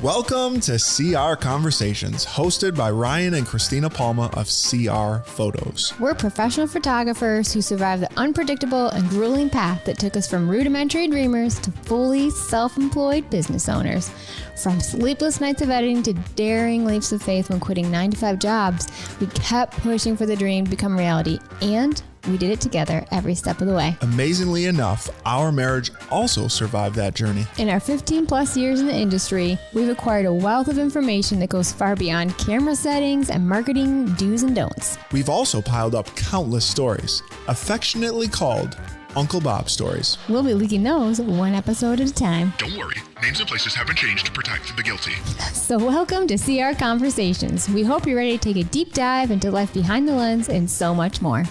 Welcome to CR Conversations, hosted by Ryan and Christina Palma of CR Photos. We're professional photographers who survived the unpredictable and grueling path that took us from rudimentary dreamers to fully self-employed business owners. From sleepless nights of editing to daring leaps of faith when quitting 9-to-5 jobs, we kept pushing for the dream to become reality, and we did it together every step of the way. Amazingly enough, our marriage also survived that journey. In our 15 plus years in the industry, we've acquired a wealth of information that goes far beyond camera settings and marketing do's and don'ts. We've also piled up countless stories, affectionately called Uncle Bob stories. We'll be leaking those one episode at a time. Don't worry, names and places have been changed to protect the guilty. So welcome to CR Conversations. We hope you're ready to take a deep dive into life behind the lens and so much more.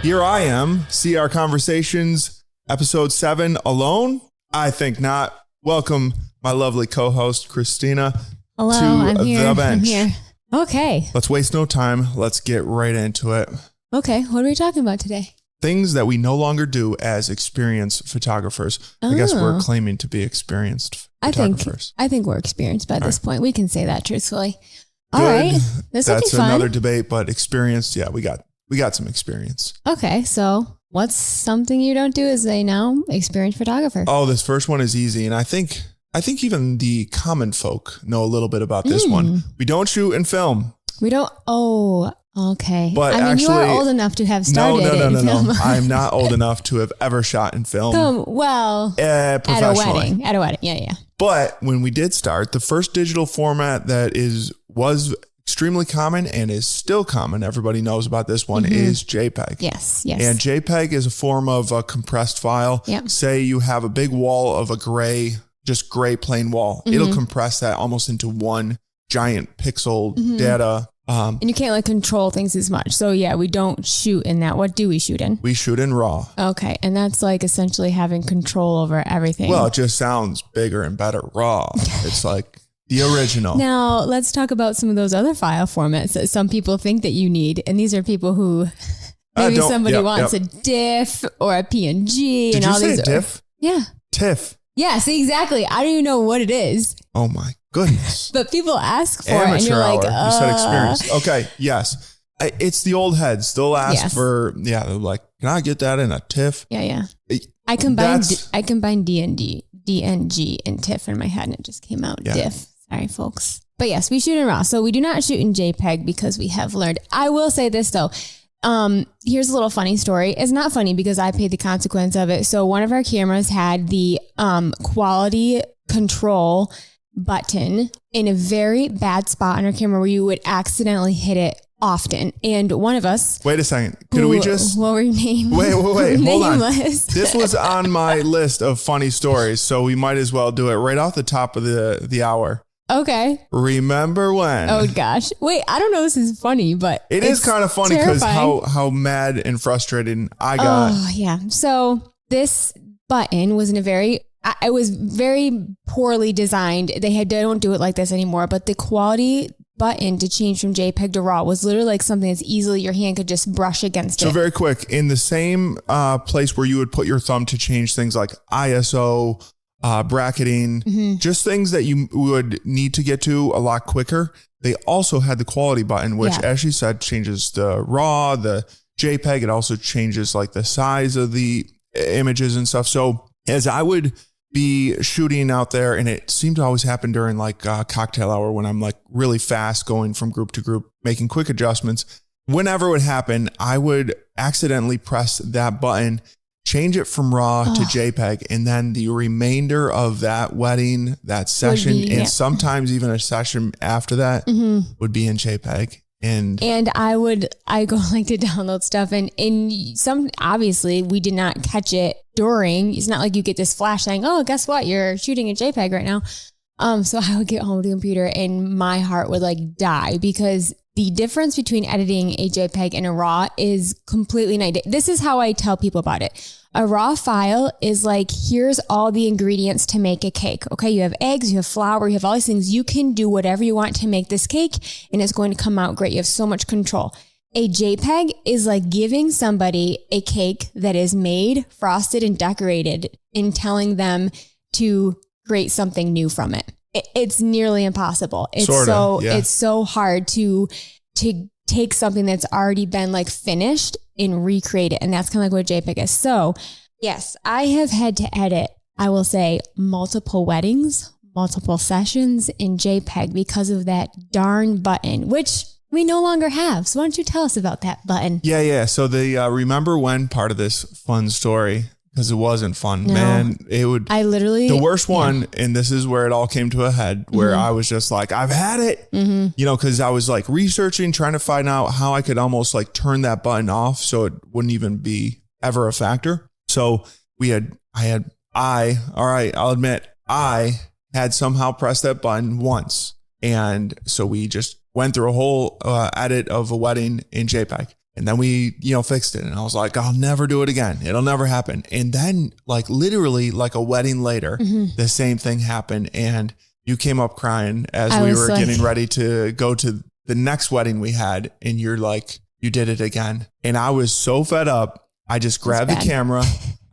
Here I am, CR Conversations, episode 7, alone? I think not. Welcome, my lovely co-host, Christina. Hello, to I'm here. the bench. I'm here. Okay. Let's waste no time. Let's get right into it. Okay, what are we talking about today? Things that we no longer do as experienced photographers. I guess we're claiming to be experienced photographers. I think we're experienced by this point. We can say that truthfully. All Good. right. This will be That's fun. another debate, but experienced, yeah, we got some experience. Okay, so what's something you don't do as a now experienced photographer? Oh, this first one is easy, and I think even the common folk know a little bit about this one. We don't shoot and film. We don't. Oh, okay. But I mean, actually, you are old enough to have started No. I'm not old enough to have ever shot and filmed. Well, professionally. At a wedding. Yeah. But when we did start, the first digital format that was extremely common and is still common, everybody knows about this one, is JPEG. Yes. And JPEG is a form of a compressed file. Yep. Say you have a big wall of a gray plain wall. It'll compress that almost into one giant pixel data. And you can't control things as much. So yeah, we don't shoot in that. What do we shoot in? We shoot in RAW. Okay. And that's essentially having control over everything. Well, it just sounds bigger and better RAW. It's like the original. Now let's talk about some of those other file formats that some people think that you need. And these are people who maybe somebody wants a diff or a PNG. Did and you all say these. diff? Yeah. TIFF. Yeah, see, exactly. I don't even know what it is. Oh my goodness. But people ask for Amateur it and you're hour. like, You said experience. Okay, yes. It's the old heads. They'll ask for, they're like, can I get that in a TIFF? Yeah. I combined DNG and TIFF in my head and it just came out diff. Sorry, folks. But yes, we shoot in RAW. So we do not shoot in JPEG because we have learned. I will say this though. Here's a little funny story. It's not funny because I paid the consequence of it. So one of our cameras had the quality control button in a very bad spot on our camera where you would accidentally hit it often. And one of us... Wait a second. Could we just... What were your name? Wait. Hold on. Nameless. This was on my list of funny stories, so we might as well do it right off the top of the hour. Okay. Remember when? Oh gosh. Wait, I don't know if this is funny, but it is kind of funny because how mad and frustrated I got. Oh yeah. So this button was it was very poorly designed. They don't do it like this anymore, but the quality button to change from JPEG to RAW was literally like something that's easily your hand could just brush against it. So very quick, in the same place where you would put your thumb to change things like ISO, bracketing, just things that you would need to get to a lot quicker. They also had the quality button, which as she said, changes the RAW, the JPEG. It also changes the size of the images and stuff. So as I would be shooting out there, and it seemed to always happen during cocktail hour when I'm really fast going from group to group, making quick adjustments. Whenever it would happen, I would accidentally press that button, change it from RAW to JPEG, and then the remainder of that wedding, that session, and sometimes even a session after that would be in JPEG. And I go to download stuff and some, obviously we did not catch it during. It's not like you get this flash saying, oh, guess what? You're shooting a JPEG right now. So I would get home to the computer and my heart would die because the difference between editing a JPEG and a RAW is completely night. This is how I tell people about it. A RAW file is here's all the ingredients to make a cake. Okay, you have eggs, you have flour, you have all these things. You can do whatever you want to make this cake and it's going to come out great. You have so much control. a JPEG is like giving somebody a cake that is made, frosted, and decorated and telling them to create something new from it. It's nearly impossible. It's it's so hard to take something that's already been like finished and recreate it. And that's kind of like what JPEG is. So yes, I have had to edit, I will say, multiple weddings, multiple sessions in JPEG because of that darn button, which we no longer have. So why don't you tell us about that button? Yeah. So the remember when part of this fun story, because it wasn't fun, man. The worst one, and this is where it all came to a head, where I was just like, I've had it, because I was like researching, trying to find out how I could almost like turn that button off so it wouldn't even be ever a factor. So I'll admit, I had somehow pressed that button once. And so we just went through a whole edit of a wedding in JPEG. And then we, fixed it. And I was like, I'll never do it again. It'll never happen. And then like literally like a wedding later, the same thing happened. And you came up crying as we were getting ready to go to the next wedding we had. And you're like, you did it again. And I was so fed up. I just grabbed the camera.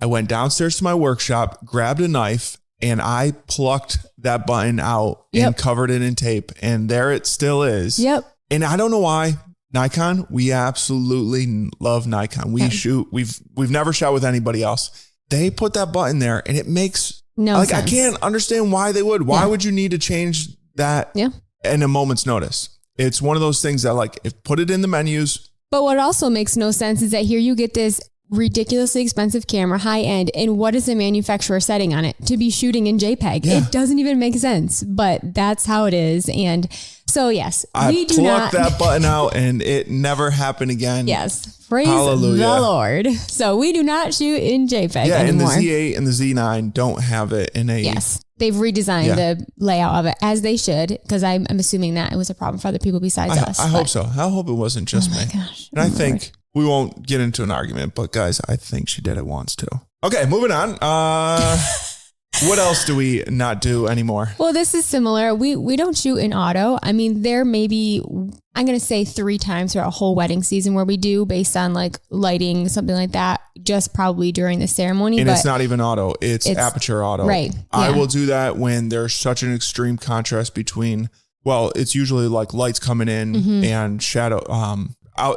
I went downstairs to my workshop, grabbed a knife, and I plucked that button out and covered it in tape. And there it still is. Yep. And I don't know why. Nikon, we absolutely love Nikon. We've never shot with anybody else. They put that button there and it makes no sense. I can't understand why they would. Why would you need to change that in a moment's notice? It's one of those things that like, if put it in the menus. But what also makes no sense is that here you get this ridiculously expensive camera, high end, and what is the manufacturer setting on it to be shooting in JPEG? It doesn't even make sense, but that's how it is. And so yes, we do not pluck that button out, and it never happened again. Yes, praise the Lord. So we do not shoot in JPEG anymore. And the Z8 and the Z9 don't have it in a. Yes, they've redesigned the layout of it as they should, because I'm assuming that it was a problem for other people besides us. I hope so. I hope it wasn't just me. Gosh, and I think. We won't get into an argument, but guys, I think she did it once too. Okay, moving on. What else do we not do anymore? Well, this is similar. We don't shoot in auto. I mean, there may be, I'm going to say 3 times throughout a whole wedding season where we do, based on like lighting, something like that, just probably during the ceremony. And it's not even auto. It's aperture auto. Right. Yeah. I will do that when there's such an extreme contrast between, well, it's usually like lights coming in and shadow,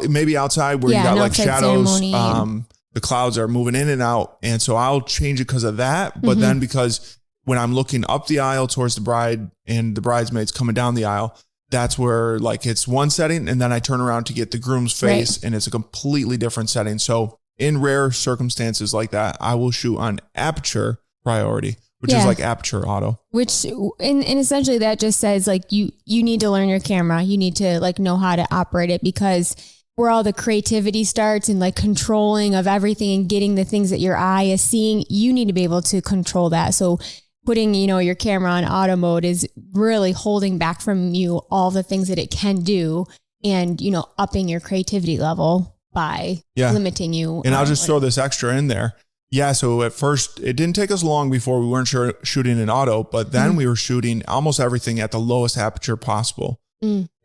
maybe outside where you got like shadows, the clouds are moving in and out. And so I'll change it because of that. But then because when I'm looking up the aisle towards the bride and the bridesmaids coming down the aisle, that's where like it's one setting. And then I turn around to get the groom's face and it's a completely different setting. So in rare circumstances like that, I will shoot on aperture priority, which is like aperture auto. Which, and essentially that just says like, you need to learn your camera. You need to like know how to operate it, because where all the creativity starts and like controlling of everything and getting the things that your eye is seeing, you need to be able to control that. So putting, your camera on auto mode is really holding back from you all the things that it can do, and, upping your creativity level by limiting you. And I'll just throw this extra in there. Yeah. So at first it didn't take us long before we weren't shooting in auto, but then we were shooting almost everything at the lowest aperture possible.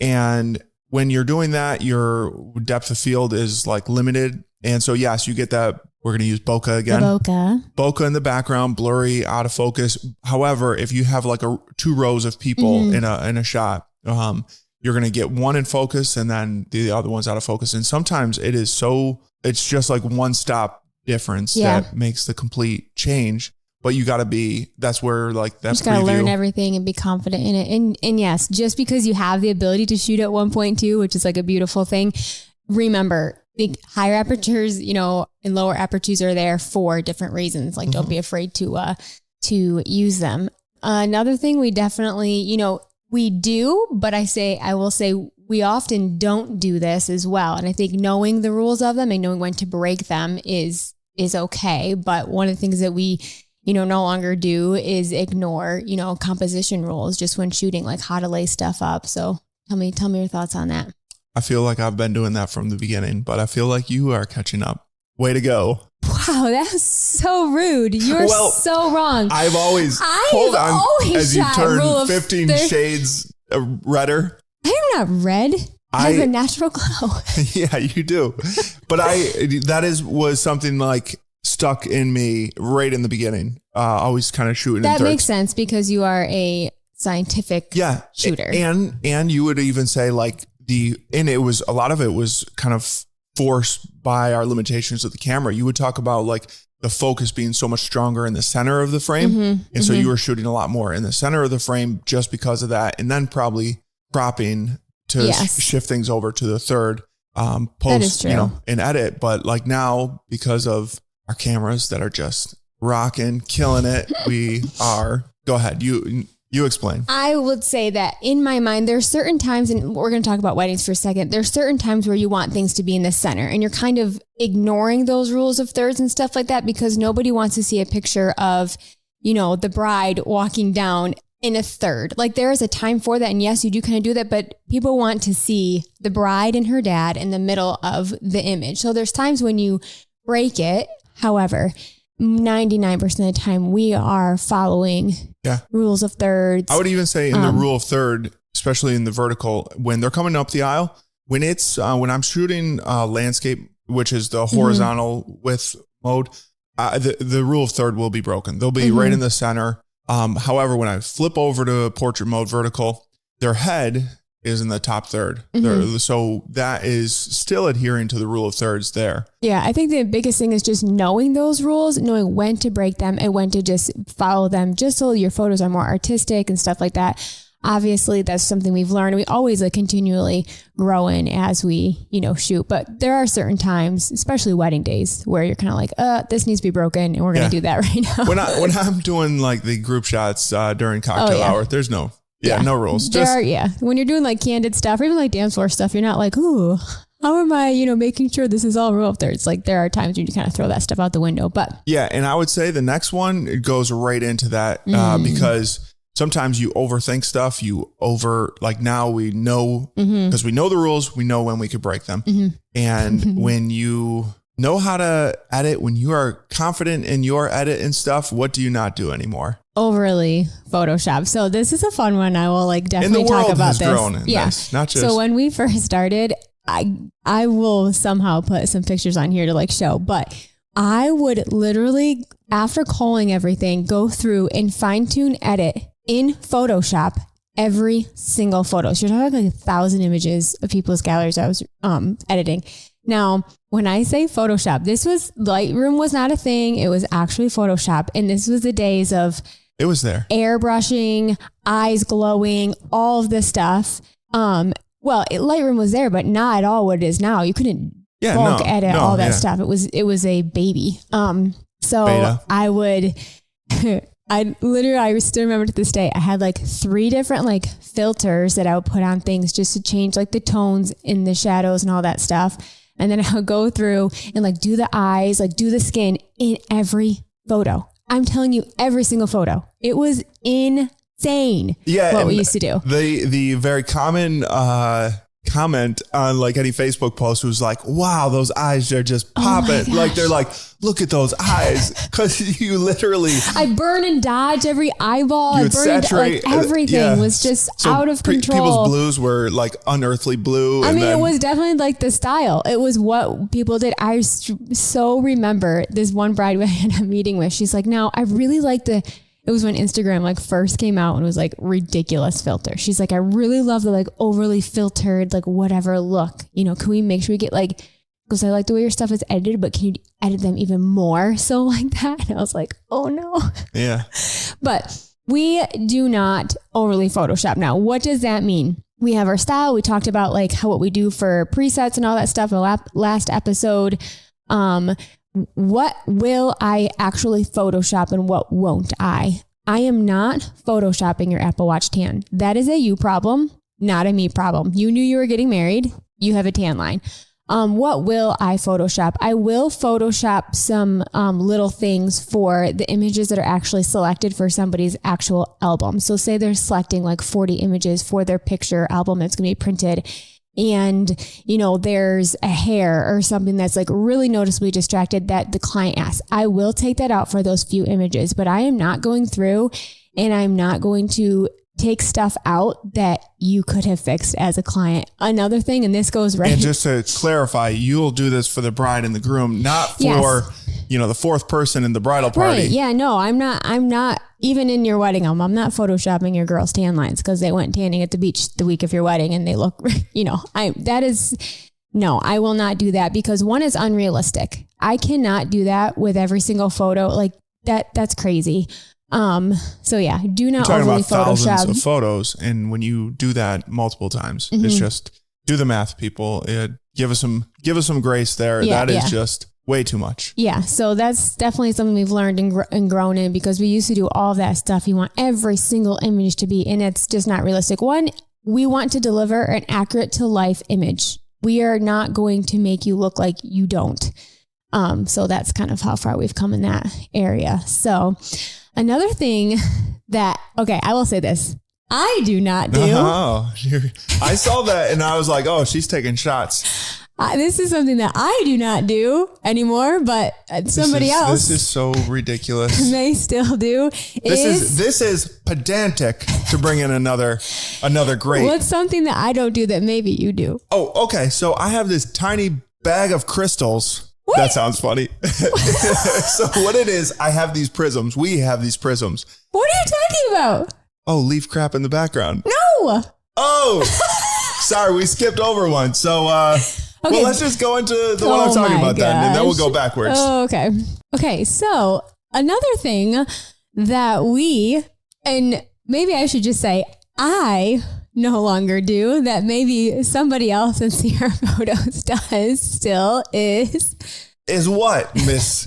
And when you're doing that, your depth of field is like limited. And so, yes, you get that. We're going to use bokeh again. Bokeh in the background, blurry, out of focus. However, if you have like 2 rows of people in a shot, you're going to get one in focus and then the other one's out of focus. And sometimes it's just like one stop difference that makes the complete change. But you got to that's where like that. You just got to learn everything and be confident in it. And yes, just because you have the ability to shoot at 1.2, which is like a beautiful thing, remember the higher apertures, and lower apertures are there for different reasons. Like don't be afraid to use them. Another thing we definitely, we do, but I will say we often don't do this as well. And I think knowing the rules of them and knowing when to break them is okay. But one of the things that we no longer do is ignore, composition rules just when shooting, like how to lay stuff up. So tell me your thoughts on that. I feel like I've been doing that from the beginning, but I feel like you are catching up. Way to go. Wow, that's so rude. You're so wrong. I've always as you turn 15 shades redder. I'm not red. has a natural glow. Yeah, you do. But was something like stuck in me right in the beginning. Always kind of shooting. That makes sense because you are a scientific shooter. And you would even say like a lot of it was kind of forced by our limitations of the camera. You would talk about like the focus being so much stronger in the center of the frame. And so you were shooting a lot more in the center of the frame just because of that. And then probably cropping to shift things over to the third post, and edit. But like now, because of our cameras that are just rocking, killing it, go ahead. You explain. I would say that in my mind, there's certain times, and we're going to talk about weddings for a second. There's certain times where you want things to be in the center and you're kind of ignoring those rules of thirds and stuff like that because nobody wants to see a picture of, the bride walking down in a third. Like there is a time for that. And yes, you do kind of do that, but people want to see the bride and her dad in the middle of the image. So there's times when you break it. However, 99% of the time we are following rules of thirds. I would even say in the rule of third, especially in the vertical, when they're coming up the aisle, when I'm shooting landscape, which is the horizontal width mode, the rule of third will be broken. They'll be right in the center. However, when I flip over to portrait mode vertical, their head is in the top third. So that is still adhering to the rule of thirds there. Yeah, I think the biggest thing is just knowing those rules, knowing when to break them and when to just follow them, just so your photos are more artistic and stuff like that. Obviously, that's something we've learned. We always continually growing as we, shoot. But there are certain times, especially wedding days, where you're kind of like, this needs to be broken, and we're going to do that right now. When I'm doing like the group shots during cocktail hour, there's no rules. When you're doing like candid stuff or even like dance floor stuff, you're not like, ooh, how am I, making sure this is all rule of thirds? Like there are times when you kind of throw that stuff out the window, but and I would say the next one, it goes right into that because sometimes you overthink stuff. Now we know, because we know the rules, we know when we could break them. And when you know how to edit, when you are confident in your edit and stuff, what do you not do anymore? Overly Photoshop. So this is a fun one. I will definitely talk about this. This, not just. So when we first started, I will somehow put some pictures on here to show, but I would literally, after culling everything, go through and fine tune edit in Photoshop every single photo. So you're talking like 1,000 images of people's galleries I was editing. Now, when I say Photoshop, Lightroom was not a thing. It was actually Photoshop. And this was the days of it was there. Airbrushing, eyes glowing, all of this stuff. Lightroom was there, but not at all what it is now. You couldn't bulk edit all that stuff. It was a baby. So Beta. I still remember to this day, I had 3 different filters that I would put on things just to change the tones in the shadows and all that stuff. And then I would go through and do the eyes, do the skin in every photo. I'm telling you, every single photo. It was insane what we used to do. The very common comment on any Facebook post was wow, those eyes are just popping. They're look at those eyes, because you literally I burn and dodge every eyeball. I burn everything was just out of control. People's blues were unearthly blue. It was definitely the style. It was what people did. I so remember this one bride we had a meeting with. She's like, now I really like it was when Instagram first came out and it was ridiculous filter. She's like, I really love the overly filtered, whatever look, can we make sure we get because I like the way your stuff is edited, but can you edit them even more so like that? And I was like, oh no. Yeah. But we do not overly Photoshop. Now, what does that mean? We have our style. We talked about what we do for presets and all that stuff in the last episode. What will I actually Photoshop and what won't I? I am not Photoshopping your Apple Watch tan. That is a you problem, not a me problem. You knew you were getting married. You have a tan line. What will I Photoshop? I will Photoshop some little things for the images that are actually selected for somebody's actual album. So say they're selecting 40 images for their picture album that's going to be printed. And, there's a hair or something that's really noticeably distracted that the client asks. I will take that out for those few images, but I am not going through and I'm not going to take stuff out that you could have fixed as a client. Another thing, and this goes right. And just to clarify, you'll do this for the bride and the groom, not for, the fourth person in the bridal party. Right. Yeah, no, I'm not even in your wedding album. I'm not photoshopping your girls' tan lines because they went tanning at the beach the week of your wedding and they look, I will not do that because one is unrealistic. I cannot do that with every single photo. Like that's crazy. So yeah, do not overly Photoshop. Thousands of photos. And when you do that multiple times, it's just do the math, people. Give us some grace there. That is just way too much. Yeah. So that's definitely something we've learned and grown in because we used to do all that stuff. You want every single image to be, and it's just not realistic. One, we want to deliver an accurate to life image. We are not going to make you look like you don't. So that's kind of how far we've come in that area. So another thing I will say this. I do not do. Oh, I saw that and I was like, oh, she's taking shots. This is something that I do not do anymore, but somebody else. This is so ridiculous. May still do. This is pedantic to bring in another great. What's something that I don't do that maybe you do? Oh, okay. So I have this tiny bag of crystals. What? That sounds funny. So what it is, I have these prisms. We have these prisms. What are you talking about? Oh, leaf crap in the background. No. Oh, sorry. We skipped over one. So, okay. Well, let's just go into the one I'm talking about then, and then we'll go backwards. Oh, okay. Okay. So another thing that and maybe I should just say, I no longer do that maybe somebody else in Sierra Photos does still is what, Miss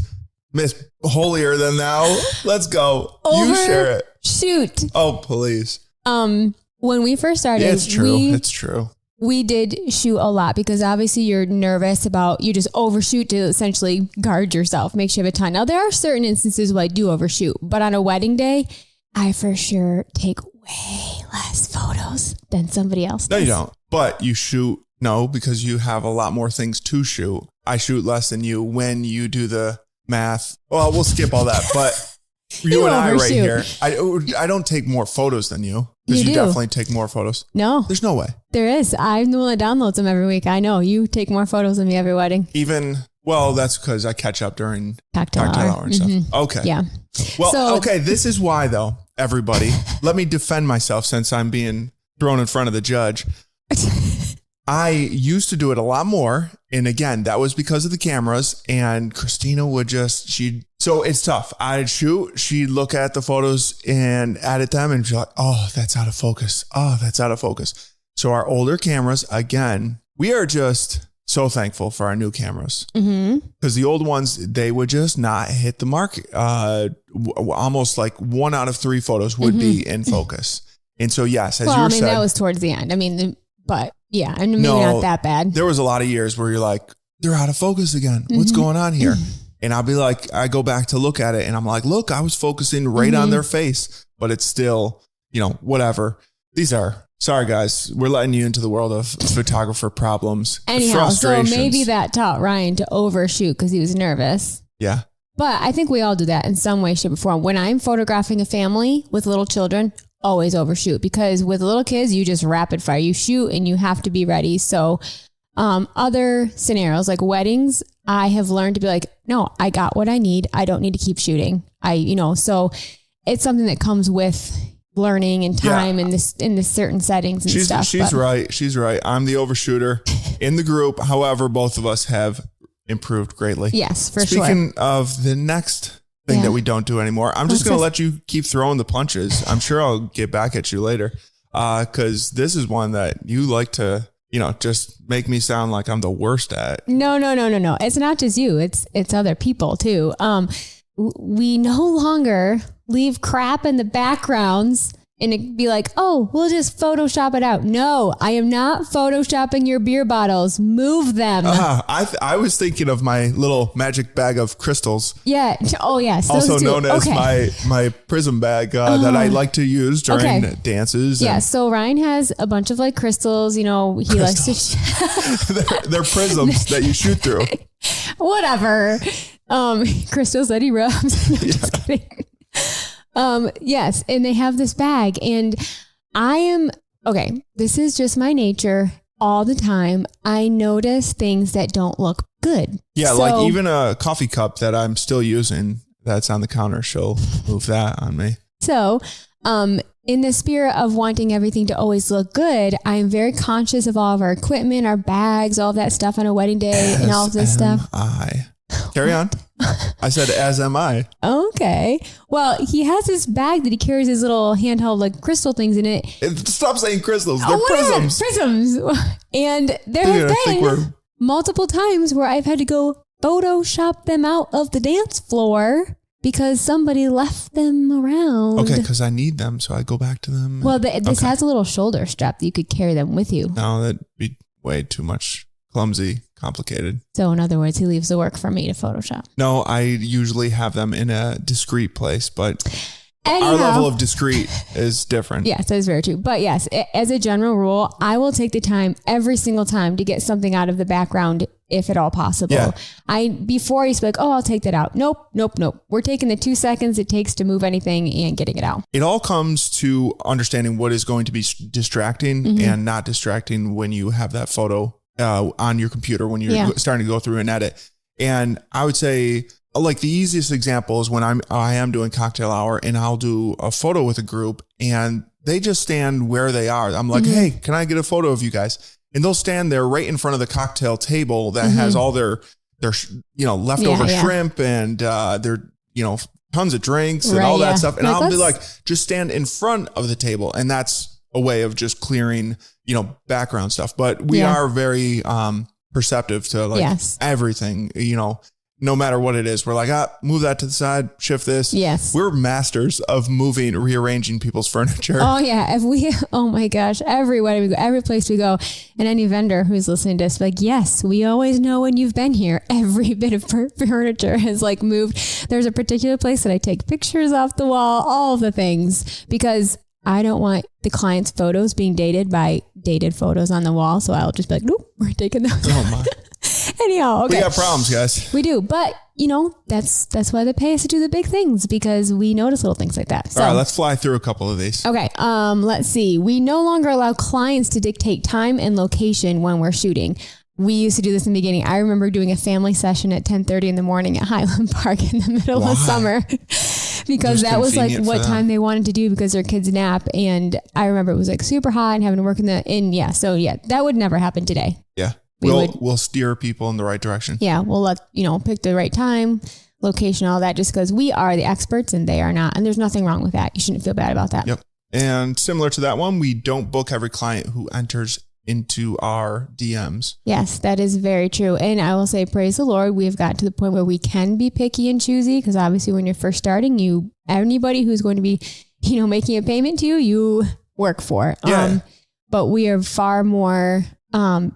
Holier Than Thou? Let's go. You share it. Shoot. Oh, please. When we first started, it's true. It's true. We did shoot a lot because obviously you're nervous about, you just overshoot to essentially guard yourself, make sure you have a ton. Now there are certain instances where I do overshoot, but on a wedding day, I for sure take way less photos than somebody else does. No, you don't. But you shoot, because you have a lot more things to shoot. I shoot less than you when you do the math. Well, we'll skip all that, but you and I right here, I don't take more photos than you. Because you definitely take more photos. No. There's no way. There is. I'm the one that downloads them every week. I know. You take more photos than me every wedding. That's because I catch up during cocktail hour and stuff. Okay. Yeah. Well, okay. This is why, though, everybody. Let me defend myself since I'm being thrown in front of the judge. I used to do it a lot more. And again, that was because of the cameras. And Christina would so it's tough. I'd shoot, she'd look at the photos and edit them and be like, oh, that's out of focus. Oh, that's out of focus. So our older cameras, again, we are just so thankful for our new cameras. Because the old ones, they would just not hit the mark. Almost like 1 out of 3 photos would be in focus. And so, yes, as you said. That was towards the end. But yeah, maybe not that bad. There was a lot of years where you're like, they're out of focus again. What's going on here? And I'll be like, I go back to look at it and I'm like, look, I was focusing right on their face, but it's still, whatever. Sorry guys, we're letting you into the world of photographer problems. Anyhow, so maybe that taught Ryan to overshoot because he was nervous. Yeah. But I think we all do that in some way, shape, or form. When I'm photographing a family with little children, always overshoot because with little kids, you just rapid fire. You shoot and you have to be ready. So other scenarios like weddings, I have learned to be like, no, I got what I need. I don't need to keep shooting. So it's something that comes with learning and time in this certain settings and stuff. She's right. I'm the overshooter in the group. However, both of us have improved greatly. Yes, for sure. Speaking of the next thing that we don't do anymore, I'm just going to let you keep throwing the punches. I'm sure I'll get back at you later. Cause this is one that you like to, just make me sound like I'm the worst at. No. It's not just you. It's other people too. We no longer leave crap in the backgrounds and it'd be like, oh, we'll just Photoshop it out. No, I am not Photoshopping your beer bottles. Move them. I was thinking of my little magic bag of crystals. Yeah. Oh, yes. Also known as my prism bag that I like to use during dances. Yeah. So Ryan has a bunch of like crystals. He likes to. they're prisms that you shoot through. Whatever. Crystals that he rubs. Just kidding. Yes. And they have this bag and this is just my nature all the time. I notice things that don't look good. Yeah. So, like even a coffee cup that I'm still using that's on the counter. She'll move that on me. So, in the spirit of wanting everything to always look good, I am very conscious of all of our equipment, our bags, all of that stuff on a wedding day and all of this stuff. Carry on. I said, as am I. Okay. Well, he has this bag that he carries his little handheld like crystal things in it. Stop saying crystals. They're prisms. Prisms. And there have been multiple times where I've had to go Photoshop them out of the dance floor because somebody left them around. Okay, because I need them, so I go back to them. Well, this has a little shoulder strap that you could carry them with you. No, that'd be way too much clumsy, complicated. So in other words, he leaves the work for me to Photoshop. No, I usually have them in a discreet place, but anyhow, our level of discreet is different. Yes, that is very true. But yes, as a general rule, I will take the time every single time to get something out of the background if at all possible. Yeah. Before I used to be like, oh, I'll take that out. Nope. We're taking the 2 seconds it takes to move anything and getting it out. It all comes to understanding what is going to be distracting and not distracting when you have that photo on your computer, when you're starting to go through and edit. And I would say like the easiest example is when I am doing cocktail hour and I'll do a photo with a group and they just stand where they are. I'm like, hey, can I get a photo of you guys? And they'll stand there right in front of the cocktail table that has all their leftover shrimp and their tons of drinks and all that stuff. And I'll be like, just stand in front of the table. And that's a way of just clearing, background stuff. But we are very perceptive to everything, no matter what it is. We're like, move that to the side, shift this. Yes. We're masters of rearranging people's furniture. Oh yeah. Oh my gosh, everywhere we go, every place we go, and any vendor who's listening to us, like, yes, we always know when you've been here, every bit of furniture has like moved. There's a particular place that I take pictures off the wall, all of the things, because I don't want the client's photos being dated by dated photos on the wall. So I'll just be like, nope, we're taking those. Oh my. Anyhow, okay. We got problems, guys. We do. But, that's why they pay us to do the big things, because we notice little things like that. So, all right, let's fly through a couple of these. Okay. Let's see. We no longer allow clients to dictate time and location when we're shooting. We used to do this in the beginning. I remember doing a family session at 10:30 in the morning at Highland Park in the middle of summer because that was like what time they wanted to do because their kids nap. And I remember it was like super hot and having to work So that would never happen today. Yeah. We'll steer people in the right direction. Yeah. We'll let, pick the right time, location, all that, just because we are the experts and they are not. And there's nothing wrong with that. You shouldn't feel bad about that. Yep. And similar to that one, we don't book every client who enters into our DMs. Yes, that is very true. And I will say, praise the Lord, we have got to the point where we can be picky and choosy, because obviously when you're first starting, anybody who's going to be, making a payment to you, you work for. Yeah. But we are far more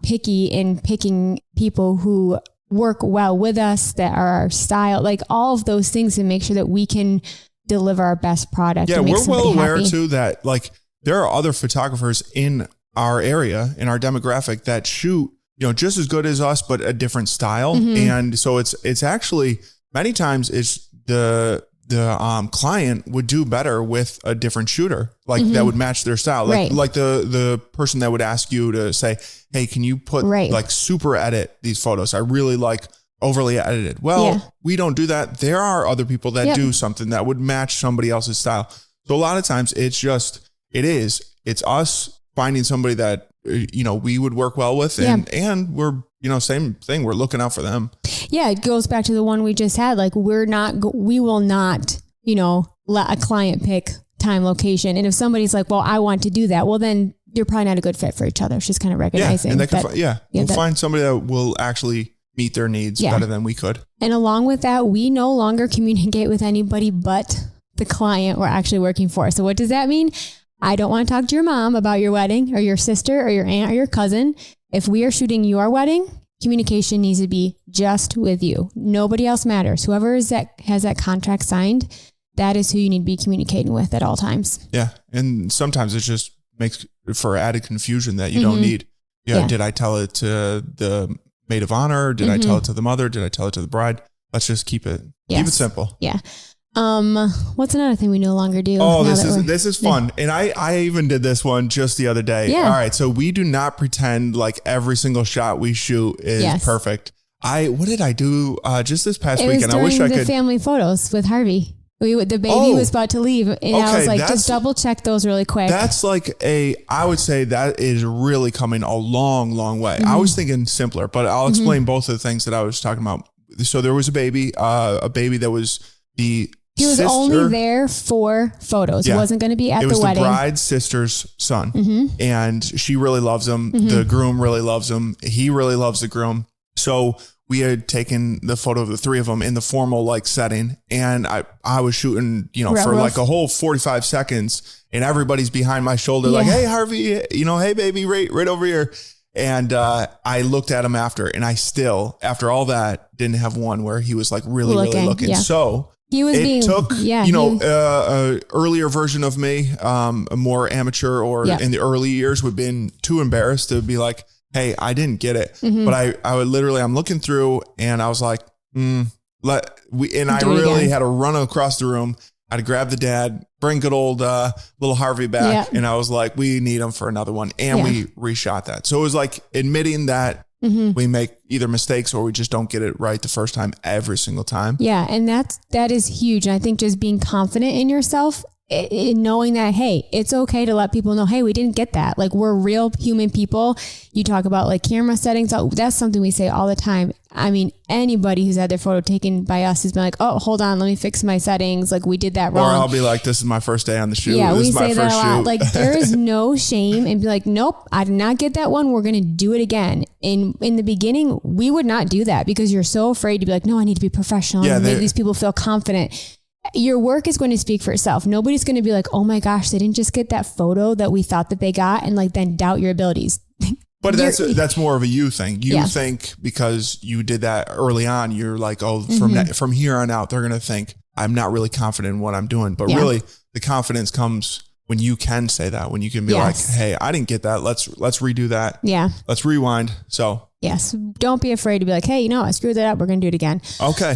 picky in picking people who work well with us, that are our style, like all of those things, to make sure that we can deliver our best product. Yeah, we're well aware too that like there are other photographers in our area, in our demographic, that shoot, just as good as us, but a different style. And so it's actually many times it's the client would do better with a different shooter, like that would match their style. Like the person that would ask you to say, hey, can you put like super edit these photos? I really like overly edited. Well, we don't do that. There are other people that do something that would match somebody else's style. So a lot of times it's us finding somebody that, we would work well with, and we're, same thing. We're looking out for them. Yeah. It goes back to the one we just had. Like we will not, let a client pick time, location. And if somebody's like, well, I want to do that, well, then you're probably not a good fit for each other. It's just kind of recognizing. And we'll find somebody that will actually meet their needs better than we could. And along with that, we no longer communicate with anybody but the client we're actually working for. So what does that mean? I don't want to talk to your mom about your wedding, or your sister or your aunt or your cousin. If we are shooting your wedding, communication needs to be just with you. Nobody else matters. Whoever has that contract signed, that is who you need to be communicating with at all times. Yeah. And sometimes it just makes for added confusion that you don't need. Did I tell it to the maid of honor? Did I tell it to the mother? Did I tell it to the bride? Let's just keep it simple. Yeah. What's another thing we no longer do? Oh, this is fun. And I even did this one just the other day. Yeah. All right. So we do not pretend like every single shot we shoot is perfect. What did I do just this past weekend? I wish I could. The family photos with Harvey. The baby was about to leave, and I was like, just double check those really quick. That's like I would say that is really coming a long, long way. I was thinking simpler, but I'll explain both of the things that I was talking about. So there was a baby that was He was only there for photos. He wasn't going to be at the wedding. It was the bride's sister's son, and she really loves him. The groom really loves him. He really loves the groom. So we had taken the photo of the three of them in the formal like setting, and I was shooting, for like a whole 45 seconds, and everybody's behind my shoulder like, hey, Harvey, hey, baby, right over here. And I looked at him after, and I still, after all that, didn't have one where he was like really looking. Yeah. So he was earlier version of me, a more amateur or in the early years would have been too embarrassed to be like, hey, I didn't get it. But I would literally, I'm looking through and I was like, I really had to run across the room. I'd grab the dad, bring good old little Harvey back. And I was like, we need him for another one. And we reshot that. So it was like admitting that we make either mistakes or we just don't get it right the first time every single time. Yeah. And that is huge. And I think just being confident in yourself, knowing that, hey, it's okay to let people know, hey, we didn't get that. Like, we're real human people. You talk about like camera settings. That's something we say all the time. I mean, anybody who's had their photo taken by us has been like, oh, hold on, let me fix my settings. Like, we did that wrong. Or I'll be like, this is my first day on the shoot. Yeah, we say that a lot. Like, there is no shame and be like, nope, I did not get that one. We're going to do it again. And in the beginning, we would not do that because you're so afraid to be like, no, I need to be professional and make these people feel confident. Your work is going to speak for itself. Nobody's going to be like, oh my gosh, they didn't just get that photo that we thought that they got and like then doubt your abilities. But that's more of a you thing. You think because you did that early on, you're like, oh, from here on out, they're going to think I'm not really confident in what I'm doing. But really the confidence comes when you can say that, when you can be like, hey, I didn't get that. Let's redo that. Yeah. Let's rewind. So yes, don't be afraid to be like, hey, I screwed that up. We're going to do it again. Okay.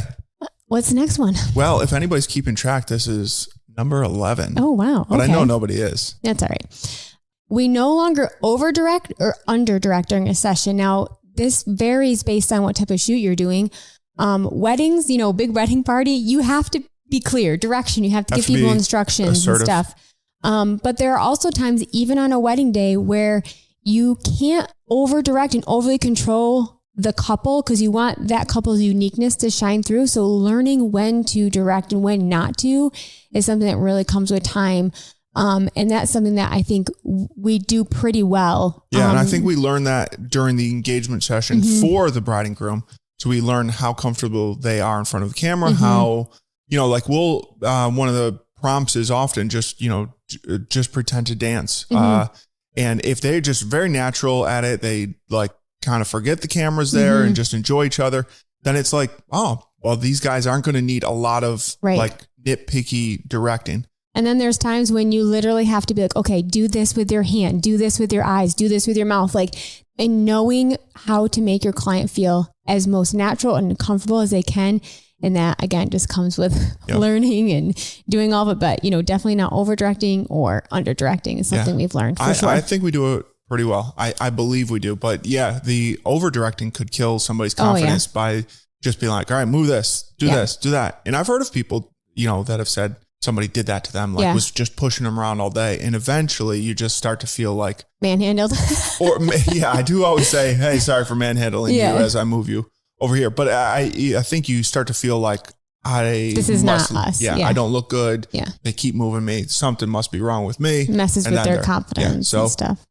What's the next one? Well, if anybody's keeping track, this is number 11. Oh, wow. But I know nobody is. That's all right. We no longer over direct or under direct during a session. Now, this varies based on what type of shoot you're doing. Weddings, big wedding party, you have to be clear. Direction, you have to give people instructions and stuff. But there are also times, even on a wedding day, where you can't over direct and overly control the couple because you want that couple's uniqueness to shine through. So learning when to direct and when not to is something that really comes with time. And that's something that I think we do pretty well. Yeah. And I think we learned that during the engagement session for the bride and groom. So we learn how comfortable they are in front of the camera, how, like one of the prompts is often just pretend to dance. And if they're just very natural at it, they like kind of forget the cameras there and just enjoy each other, then it's like, oh, well, these guys aren't going to need a lot of like nitpicky directing. And then there's times when you literally have to be like, okay, do this with your hand, do this with your eyes, do this with your mouth. Like, and knowing how to make your client feel as most natural and comfortable as they can. And that, again, just comes with learning and doing all of it. But, definitely not over directing or under directing is something we've learned for sure. I think we do it pretty well. I believe we do. But yeah, the over directing could kill somebody's confidence by just being like, all right, move this, do this, do that. And I've heard of people, that have said somebody did that to them, like was just pushing them around all day. And eventually you just start to feel like manhandled. Or I do always say, hey, sorry for manhandling you as I move you over here. But I think you start to feel like this is not us. Yeah, I don't look good. Yeah. They keep moving me. Something must be wrong with me. Messes with their confidence and stuff.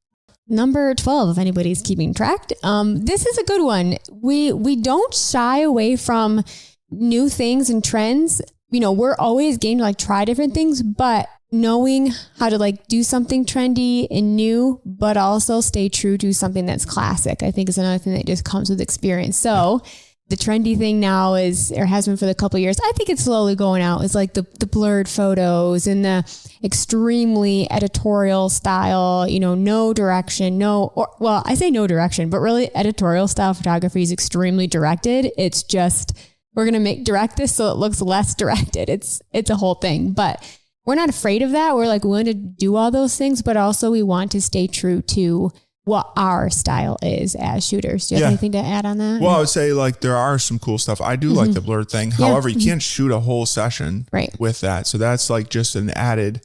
Number 12, if anybody's keeping track. This is a good one. We don't shy away from new things and trends. We're always game to like try different things, but knowing how to like do something trendy and new, but also stay true to something that's classic, I think is another thing that just comes with experience. So the trendy thing now is, or has been for the couple of years, I think it's slowly going out, is like the blurred photos and the extremely editorial style, no direction, I say no direction, but really editorial style photography is extremely directed. It's just we're going to direct this so it looks less directed. It's a whole thing, but we're not afraid of that. We're like willing to do all those things, but also we want to stay true to what our style is as shooters. Do you have anything to add on that? Well, I would say like there are some cool stuff. I do like the blurred thing. However, you can't shoot a whole session with that. So that's like just an added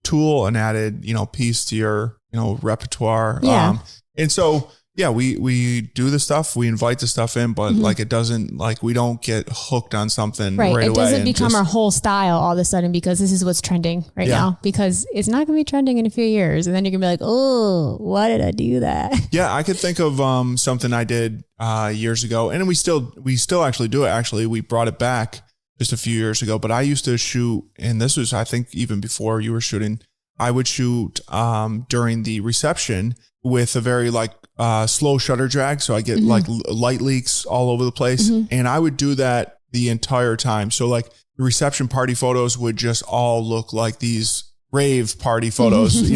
tool, an added, piece to your, repertoire. Yeah. And so, yeah, we do the stuff, we invite the stuff in, but like it doesn't, like we don't get hooked on something right away. It doesn't become our whole style all of a sudden because this is what's trending now, because it's not going to be trending in a few years. And then you're going to be like, oh, why did I do that? Yeah, I could think of something I did years ago, and we still actually do it. Actually, we brought it back just a few years ago, but I used to shoot, and this was, I think, even before you were shooting, I would shoot during the reception with a very slow shutter drag. So I get like light leaks all over the place. And I would do that the entire time. So like the reception party photos would just all look like these rave party photos,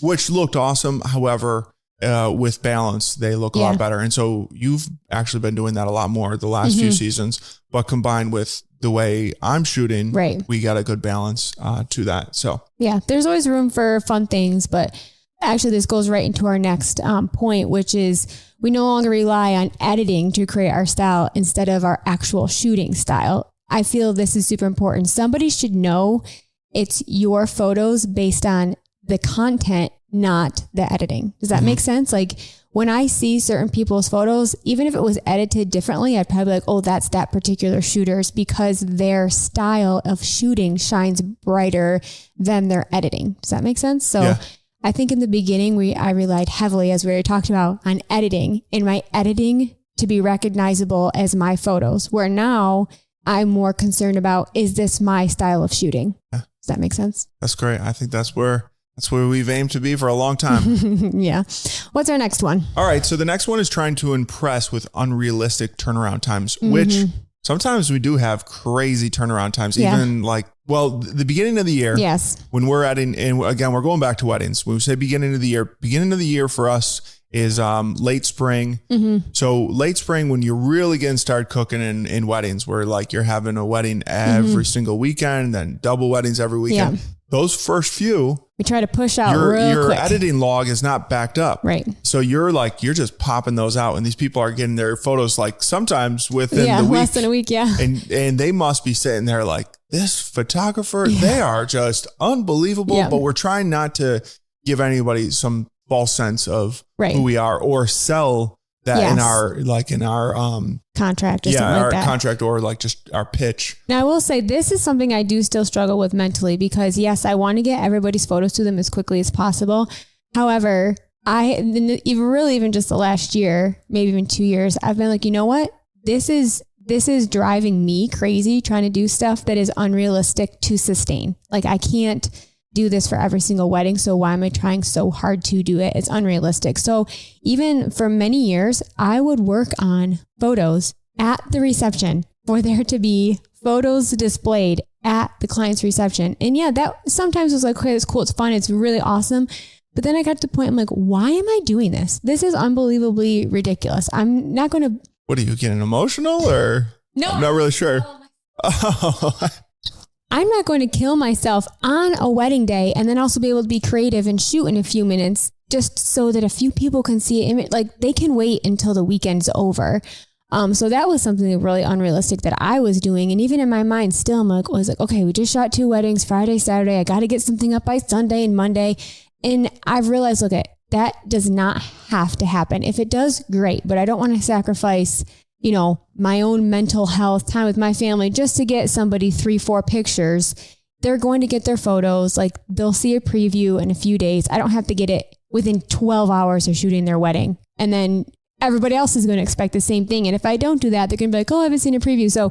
which looked awesome. However, with balance, they look a lot better. And so you've actually been doing that a lot more the last few seasons, but combined with the way I'm shooting, we got a good balance to that. So yeah, there's always room for fun things, but actually this goes right into our next point, which is we no longer rely on editing to create our style instead of our actual shooting style. I feel this is super important. Somebody should know it's your photos based on the content, not the editing. Does that make sense? Like when I see certain people's photos, even if it was edited differently, I'd probably be like, oh, that's that particular shooter's, because their style of shooting shines brighter than their editing. Does that make sense? So I think in the beginning, I relied heavily, as we already talked about, on editing, and my editing to be recognizable as my photos, where now I'm more concerned about, is this my style of shooting? Yeah. Does that make sense? That's great. I think that's where we've aimed to be for a long time. Yeah. What's our next one? All right. So the next one is trying to impress with unrealistic turnaround times, which sometimes we do have crazy turnaround times, even the beginning of the year. Yes. When we're and again, we're going back to weddings. When we say beginning of the year for us is late spring. So late spring, when you're really getting started cooking in weddings, where like you're having a wedding every single weekend, then double weddings every weekend. Yeah. Those first few, we try to push out your quick. Editing log is not backed up. Right. So you're just popping those out, and these people are getting their photos like sometimes within the week. Less than a week. Yeah. And they must be sitting there like, this photographer, they are just unbelievable. Yeah. But we're trying not to give anybody some false sense of who we are, or sell that in our contract or something our like that. Contract, or like just our pitch. Now I will say this is something I do still struggle with mentally, because yes, I want to get everybody's photos to them as quickly as possible. However, even just the last year, maybe even 2 years, I've been like, you know what? This is driving me crazy, trying to do stuff that is unrealistic to sustain. Like I can't do this for every single wedding. So why am I trying so hard to do it? It's unrealistic. So even for many years, I would work on photos at the reception for there to be photos displayed at the client's reception. And yeah, that sometimes was like, okay, it's cool. It's fun. It's really awesome. But then I got to the point, I'm like, why am I doing this? This is unbelievably ridiculous. I'm not going to. What are you getting emotional or? No, I'm not really sure. I'm not going to kill myself on a wedding day and then also be able to be creative and shoot in a few minutes just so that a few people can see it. Like they can wait until the weekend's over. So that was something really unrealistic that I was doing. And even in my mind still, I'm like, okay, we just shot 2 weddings, Friday, Saturday. I got to get something up by Sunday and Monday. And I've realized, that does not have to happen. If it does, great. But I don't want to sacrifice my own mental health, time with my family, just to get somebody 3-4 pictures. They're going to get their photos. Like they'll see a preview in a few days. I don't have to get it within 12 hours of shooting their wedding. And then everybody else is going to expect the same thing. And if I don't do that, they're going to be like, oh, I haven't seen a preview. So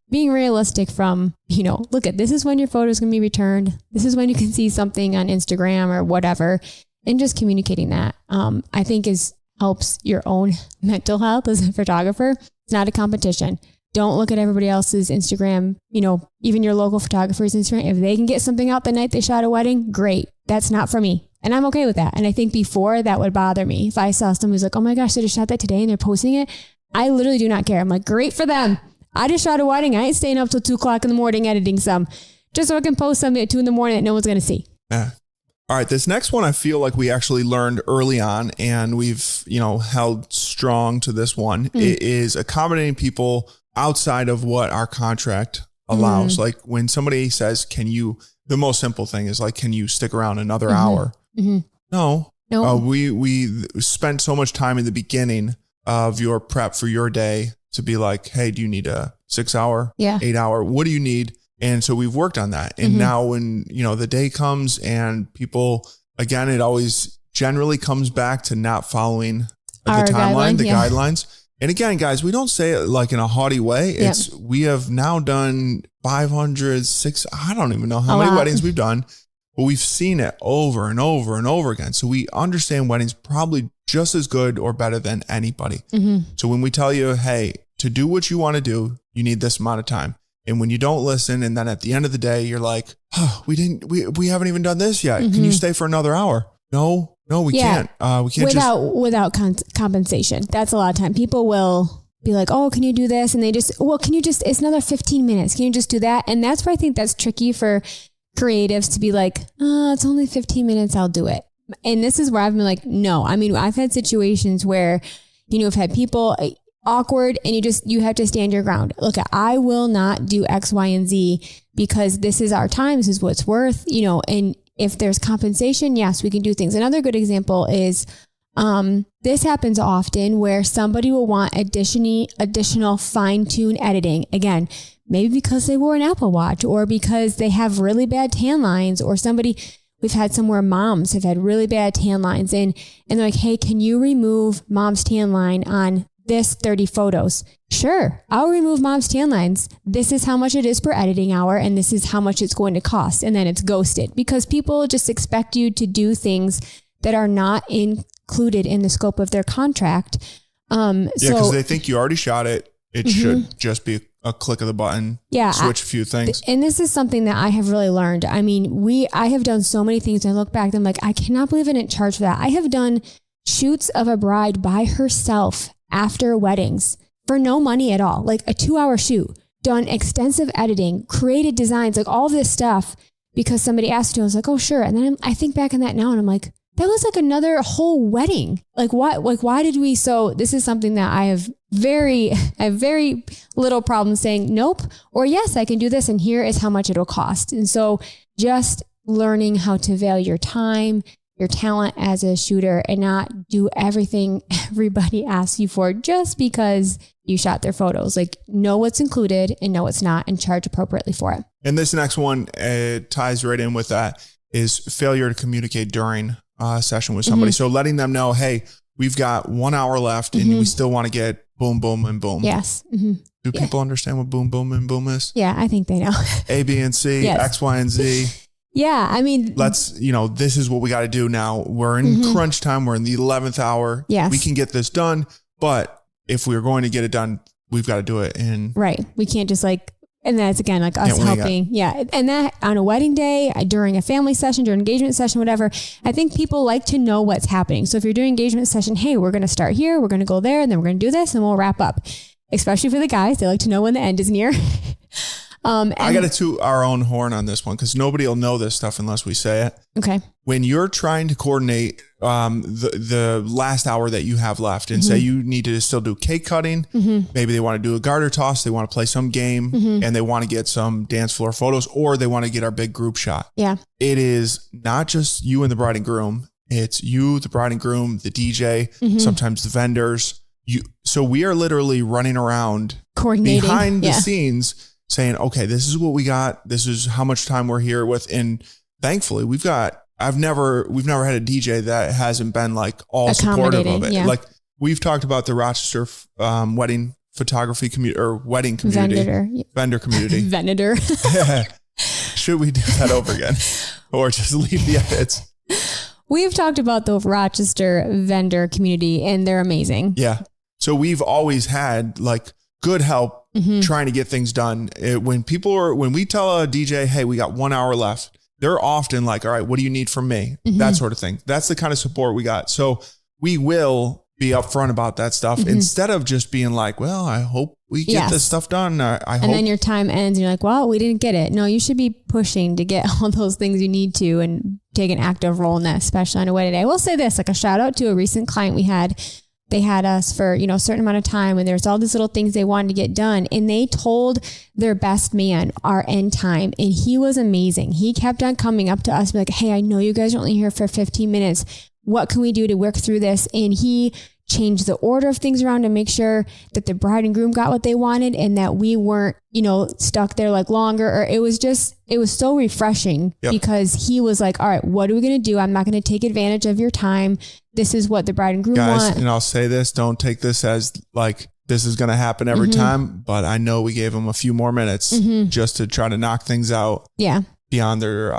being realistic from, this is when your photo is going to be returned. This is when you can see something on Instagram or whatever. And just communicating that, I think helps your own mental health as a photographer. It's not a competition. Don't look at everybody else's Instagram, even your local photographer's Instagram. If they can get something out the night they shot a wedding, great. That's not for me. And I'm okay with that. And I think before that would bother me. If I saw someone who's like, oh my gosh, they just shot that today and they're posting it. I literally do not care. I'm like, great for them. I just shot a wedding. I ain't staying up till 2:00 in the morning editing some, just so I can post something at 2 a.m. that no one's going to see. Yeah. All right. This next one, I feel like we actually learned early on, and we've, held strong to this one. It is accommodating people outside of what our contract allows. Like when somebody says, the most simple thing is like, can you stick around another hour? No. We spent so much time in the beginning of your prep for your day to be like, hey, do you need a 6 hour, 8 hour? What do you need? And so we've worked on that. And now when, the day comes and people, again, it always generally comes back to not following the timeline, the guidelines. And again, guys, we don't say it like in a haughty way. We have now done 500, I don't even know how many weddings we've done, but we've seen it over and over and over again. So we understand weddings probably just as good or better than anybody. So when we tell you, hey, to do what you want to do, you need this amount of time. And when you don't listen, and then at the end of the day, you're like, oh, we haven't even done this yet. Can you stay for another hour? No, we can't. We can't without compensation. That's a lot of time. People will be like, oh, can you do this? And it's another 15 minutes. Can you just do that? And that's where I think that's tricky for creatives to be like, it's only 15 minutes. I'll do it. And this is where I've been like, no. I mean, I've had situations where, I've had people awkward and you have to stand your ground. Look, I will not do X, Y, and Z because this is our time. This is what's worth, and if there's compensation, yes, we can do things. Another good example is, this happens often where somebody will want additional fine-tune editing. Again, maybe because they wore an Apple Watch or because they have really bad tan lines, or we've had some where moms have had really bad tan lines and they're like, hey, can you remove mom's tan line on this 30 photos? Sure, I'll remove mom's tan lines. This is how much it is per editing hour, and this is how much it's going to cost. And then it's ghosted because people just expect you to do things that are not included in the scope of their contract. Because they think you already shot it. It should just be a click of the button, switch a few things. And this is something that I have really learned. I mean, I have done so many things. I look back and I'm like, I cannot believe I didn't charge for that. I have done shoots of a bride by herself after weddings for no money at all, like a 2-hour shoot, done extensive editing, created designs, like all this stuff because somebody asked me. I was like, oh, sure. And then I think back on that now and I'm like, that was like another whole wedding. Like why did we? So this is something that I have very little problem saying nope, or yes, I can do this. And here is how much it'll cost. And so just learning how to value your time, your talent as a shooter, and not do everything everybody asks you for just because you shot their photos. Like, know what's included and know what's not, and charge appropriately for it. And this next one ties right in with that, is failure to communicate during a session with somebody. So letting them know, hey, we've got 1 hour left and we still want to get boom, boom, and boom. Yes. Do people understand what boom, boom, and boom is? Yeah, I think they know. A, B, and C, X, Y, and Z. Yeah, I mean, this is what we got to do now. We're in crunch time. We're in the 11th hour. Yes. We can get this done. But if we're going to get it done, we've got to do it in. Right. We can't just and that's again, like us helping. Yeah. And that on a wedding day, during a family session, during an engagement session, whatever, I think people like to know what's happening. So if you're doing engagement session, hey, we're going to start here, we're going to go there, and then we're going to do this and we'll wrap up. Especially for the guys, they like to know when the end is near. I got to toot our own horn on this one because nobody will know this stuff unless we say it. Okay. When you're trying to coordinate the last hour that you have left and say you need to still do cake cutting, maybe they want to do a garter toss, they want to play some game and they want to get some dance floor photos, or they want to get our big group shot. Yeah. It is not just you and the bride and groom. It's you, the bride and groom, the DJ, sometimes the vendors. So we are literally running around coordinating behind the scenes saying, okay, this is what we got. This is how much time we're here with. And thankfully we've never had a DJ that hasn't been like all supportive of it. Yeah. Like we've talked about the Rochester wedding photography community or wedding community, vendor community. Vendor. Should we do that over again or just leave the edits? We've talked about the Rochester vendor community and they're amazing. Yeah. So we've always had like good help trying to get things done. When we tell a DJ, hey, we got 1 hour left, they're often like, all right, what do you need from me? That sort of thing. That's the kind of support we got. So we will, be upfront about that stuff instead of just being like, well, I hope we get this stuff done. I hope. And then your time ends and you're like, well, we didn't get it. No, you should be pushing to get all those things you need to and take an active role in that, especially on a wedding day. I will say this, like a shout out to a recent client we had. They had us for, a certain amount of time and there's all these little things they wanted to get done. And they told their best man our end time. And he was amazing. He kept on coming up to us, like, hey, I know you guys are only here for 15 minutes. What can we do to work through this? And he changed the order of things around to make sure that the bride and groom got what they wanted and that we weren't, stuck there like longer. Or it was so refreshing because he was like, all right, what are we going to do? I'm not going to take advantage of your time. This is what the bride and groom want. And I'll say this, don't take this as like, this is going to happen every time, but I know we gave them a few more minutes just to try to knock things out. Yeah. Beyond their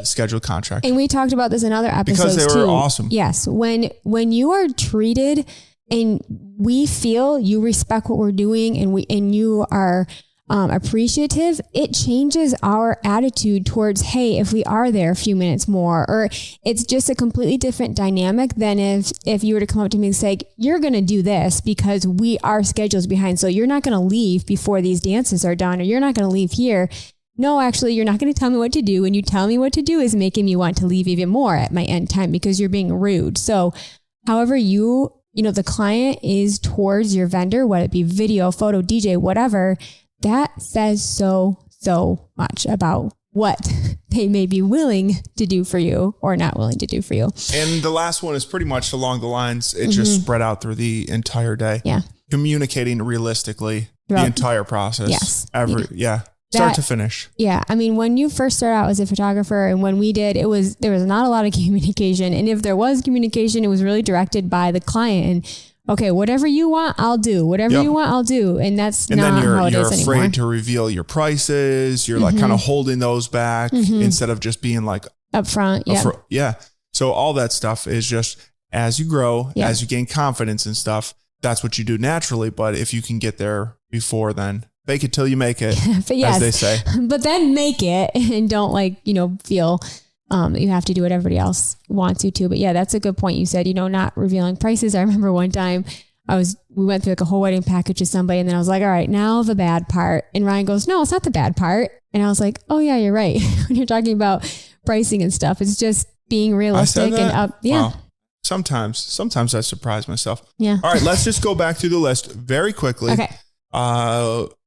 scheduled contract. And we talked about this in other episodes because they were awesome. Yes. When you are treated and we feel you respect what we're doing and you are appreciative, it changes our attitude towards, hey, if we are there a few minutes more, or it's just a completely different dynamic than if you were to come up to me and say, you're going to do this because our schedule's behind. So you're not going to leave before these dances are done, or you're not going to leave here. No, actually, you're not going to tell me what to do. And you tell me what to do is making me want to leave even more at my end time because you're being rude. So however the client is towards your vendor, whether it be video, photo, DJ, whatever, that says so much about what they may be willing to do for you or not willing to do for you. And the last one is pretty much along the lines. It just spread out through the entire day. Yeah. Communicating realistically the entire process. Yes. Start to finish. Yeah. I mean, when you first start out as a photographer and when we did, there was not a lot of communication. And if there was communication, it was really directed by the client. And okay, whatever you want, I'll do. Whatever you want, I'll do. And that's not how it is anymore. And then you're afraid to reveal your prices. You're like kind of holding those back instead of just being like upfront. Yeah. So all that stuff is just as you grow, as you gain confidence and stuff, that's what you do naturally. But if you can get there before then, fake it till you make it, as they say. But then make it and don't feel you have to do what everybody else wants you to. But yeah, that's a good point. You said, not revealing prices. I remember one time we went through like a whole wedding package with somebody and then I was like, all right, now the bad part. And Ryan goes, no, it's not the bad part. And I was like, oh yeah, you're right. When you're talking about pricing and stuff, it's just being realistic and up. Yeah. Wow. Sometimes I surprise myself. Yeah. All right. Let's just go back through the list very quickly. Okay.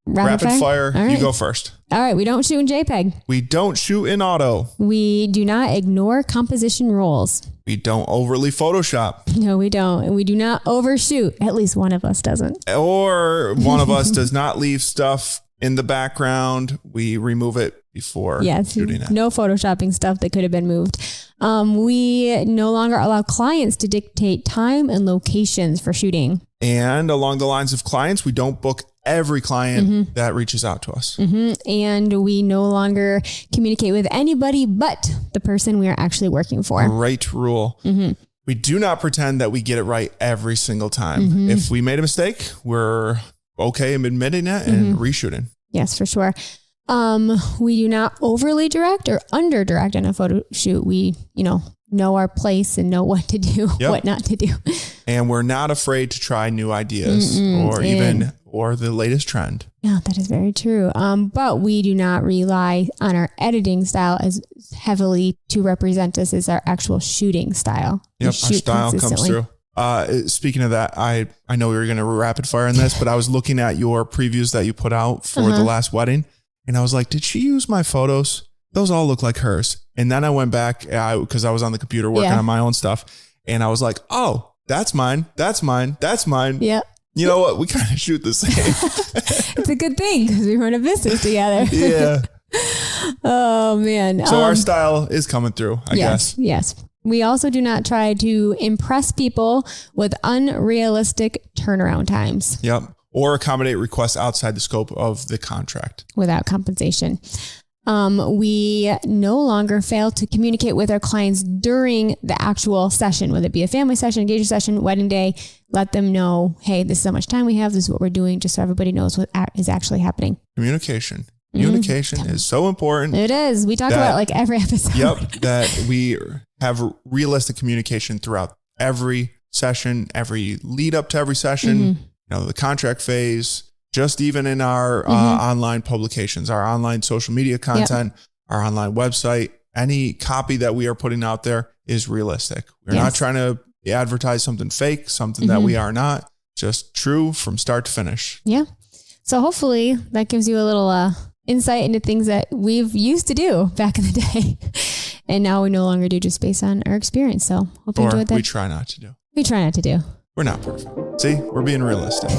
Rapid fire. Right. You go first. All right. We don't shoot in JPEG. We don't shoot in auto. We do not ignore composition rules. We don't overly Photoshop. No, we don't. And we do not overshoot. At least one of us doesn't. Or one of us does not leave stuff in the background. We remove it before shooting it. No Photoshopping stuff that could have been moved. We no longer allow clients to dictate time and locations for shooting. And along the lines of clients, we don't book every client that reaches out to us. And we no longer communicate with anybody but the person we are actually working for. Great rule. We do not pretend that we get it right every single time. If we made a mistake, we're okay in admitting it and reshooting. Yes, for sure. We do not overly direct or under direct on a photo shoot. We, know our place and know what to do, what not to do. And we're not afraid to try new ideas or the latest trend. Yeah, that is very true. But we do not rely on our editing style as heavily to represent us as our actual shooting style. Yep, our style comes through. Speaking of that, I know we were going to rapid fire in this, but I was looking at your previews that you put out for the last wedding. And I was like, did she use my photos? Those all look like hers. And then I went back because I was on the computer working on my own stuff. And I was like, oh, that's mine. That's mine. That's mine. Yeah. You know what? We kind of shoot the same. It's a good thing because we run a business together. Yeah. Oh, man. So our style is coming through, I guess. Yes. We also do not try to impress people with unrealistic turnaround times. Yep. Or accommodate requests outside the scope of the contract. Without compensation. We no longer fail to communicate with our clients during the actual session, whether it be a family session, engagement session, wedding day. Let them know, hey, this is how much time we have. This is what we're doing, just so everybody knows what is actually happening. Communication is so important. It is. We talk about it like every episode. Yep. That we have realistic communication throughout every session, every lead up to every session, the contract phase, just even in our online publications, our online social media content, our online website, any copy that we are putting out there is realistic. We're not trying to advertise something fake, something that we are not, just true from start to finish. Yeah. So hopefully that gives you a little insight into things that we've used to do back in the day. And now we no longer do just based on our experience. So hope you enjoyed that. We try not to do. We try not to do. We're not perfect. See, we're being realistic.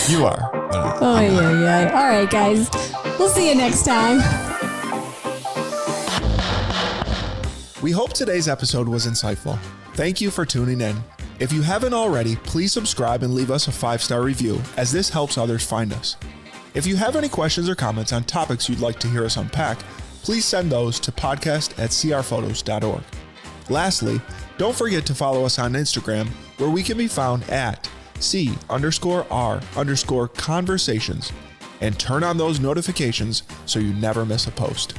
You are. Yeah. All right, guys. We'll see you next time. We hope today's episode was insightful. Thank you for tuning in. If you haven't already, please subscribe and leave us a 5-star review, as this helps others find us. If you have any questions or comments on topics you'd like to hear us unpack, please send those to podcast@crphotos.org. Lastly, don't forget to follow us on Instagram, where we can be found at C_R_conversations, and turn on those notifications so you never miss a post.